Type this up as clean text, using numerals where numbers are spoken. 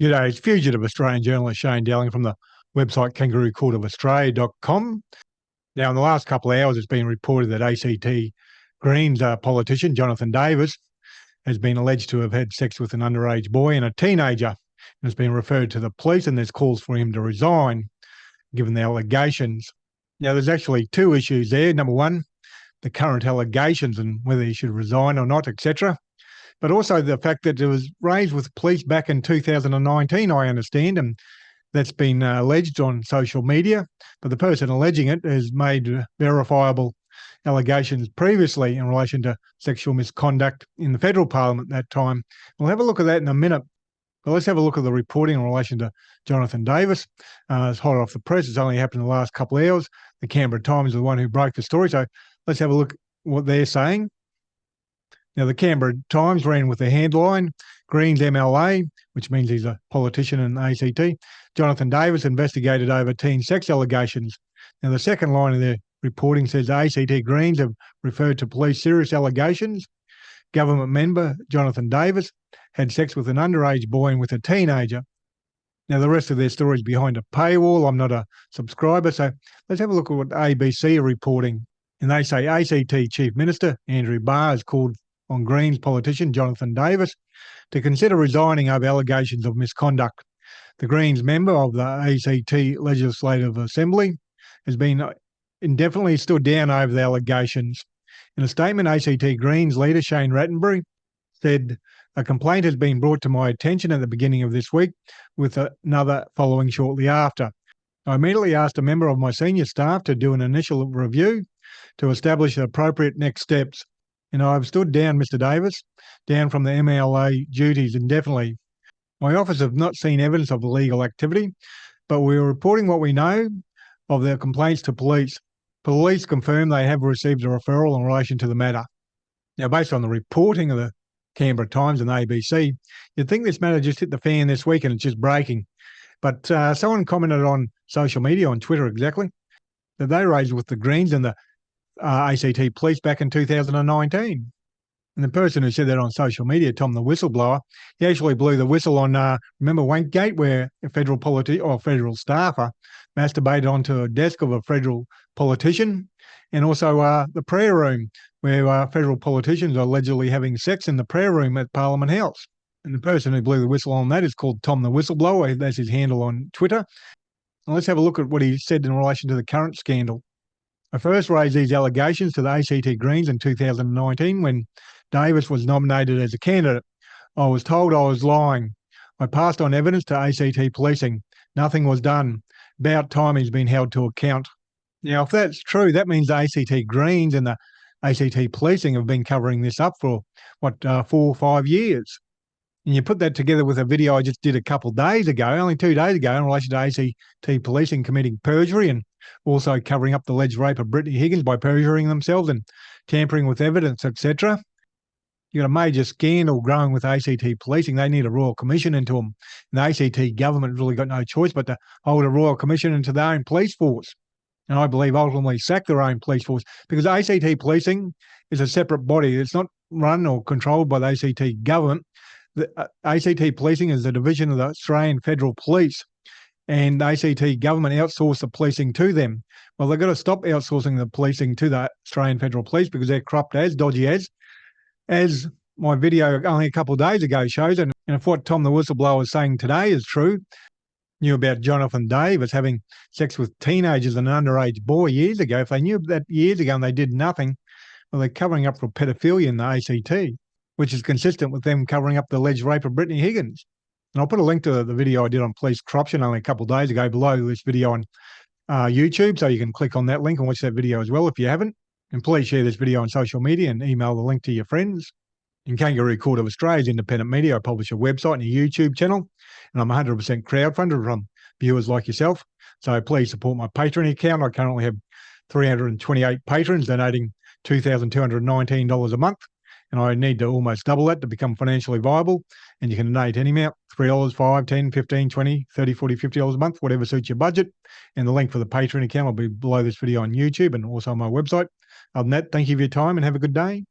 G'day, it's fugitive Australian journalist Shane Dowling from the website kangaroocourtofaustralia.com. Now, in the last couple of hours, it's been reported that ACT Greens politician Johnathan Davis has been alleged to have had sex with an underage boy and a teenager, and has been referred to the police, and there's calls for him to resign, given the allegations. Now, there's actually two issues there. Number one, the current allegations and whether he should resign or not, etc. But also the fact that it was raised with police back in 2019, I understand, and that's been alleged on social media. But the person alleging it has made verifiable allegations previously in relation to sexual misconduct in the federal parliament at that time. We'll have a look at that in a minute. But let's have a look at the reporting in relation to Johnathan Davis. It's hot off the press. It's only happened in the last couple of hours. The Canberra Times is the one who broke the story. So let's have a look at what they're saying. Now, the Canberra Times ran with the headline, Greens MLA, which means he's a politician in ACT. Johnathan Davis investigated over teen sex allegations. Now, the second line of their reporting says ACT Greens have referred to police serious allegations. Government member Johnathan Davis had sex with an underage boy and with a teenager. Now, the rest of their story is behind a paywall. I'm not a subscriber, so let's have a look at what ABC are reporting. And they say ACT Chief Minister Andrew Barr has called on Greens politician Johnathan Davis to consider resigning over allegations of misconduct. The Greens member of the ACT Legislative Assembly has been indefinitely stood down over the allegations. In a statement, ACT Greens leader Shane Rattenbury said, "A complaint has been brought to my attention at the beginning of this week, with another following shortly after. I immediately asked a member of my senior staff to do an initial review to establish the appropriate next steps. And I've stood down Mr. Davis, down from the MLA duties indefinitely. My office have not seen evidence of illegal activity, but we are reporting what we know of their complaints to police. Police confirm they have received a referral in relation to the matter." Now, based on the reporting of the Canberra Times and the ABC, you'd think this matter just hit the fan this week and it's just breaking. But someone commented on social media, on Twitter exactly, that they raised with the Greens and the ACT police back in 2019. And the person who said that on social media, Tom the Whistleblower, he actually blew the whistle on, remember Wankgate, where a federal staffer masturbated onto a desk of a federal politician, and also the prayer room, where federal politicians are allegedly having sex in the prayer room at Parliament House. And the person who blew the whistle on that is called Tom the Whistleblower. That's his handle on Twitter. And let's have a look at what he said in relation to the current scandal. "I first raised these allegations to the ACT Greens in 2019 when Davis was nominated as a candidate. I was told I was lying. I passed on evidence to ACT policing. Nothing was done. About time he's been held to account." Now, if that's true, that means the ACT Greens and the ACT policing have been covering this up for, 4 or 5 years. And you put that together with a video I just did a couple of days ago, only 2 days ago, in relation to ACT policing committing perjury and also covering up the alleged rape of Brittany Higgins by perjuring themselves and tampering with evidence, etc. You've got a major scandal growing with ACT policing. They need a royal commission into them. And the ACT government really got no choice but to hold a royal commission into their own police force. And I believe ultimately sack their own police force, because ACT policing is a separate body. It's not run or controlled by the ACT government. The ACT policing is a division of the Australian Federal Police, and the ACT government outsource the policing to them. Well, they've got to stop outsourcing the policing to the Australian Federal Police, because they're corrupt as, dodgy as my video only a couple of days ago shows. And if what Tom the Whistleblower is saying today is true, knew about Johnathan Davis having sex with teenagers and an underage boy years ago, if they knew that years ago and they did nothing, well, they're covering up for pedophilia in the ACT, which is consistent with them covering up the alleged rape of Brittany Higgins. And I'll put a link to the video I did on police corruption only a couple of days ago below this video on YouTube, so you can click on that link and watch that video as well if you haven't. And please share this video on social media and email the link to your friends. In Kangaroo Court of Australia's independent media, I publish a website and a YouTube channel, and I'm 100% crowdfunded from viewers like yourself. So please support my Patreon account. I currently have 328 patrons donating $2,219 a month, and I need to almost double that to become financially viable. And you can donate any amount, $3, $5, $10, $15, $20, $30, $40, $50 a month, whatever suits your budget. And the link for the Patreon account will be below this video on YouTube and also on my website. Other than that, thank you for your time and have a good day.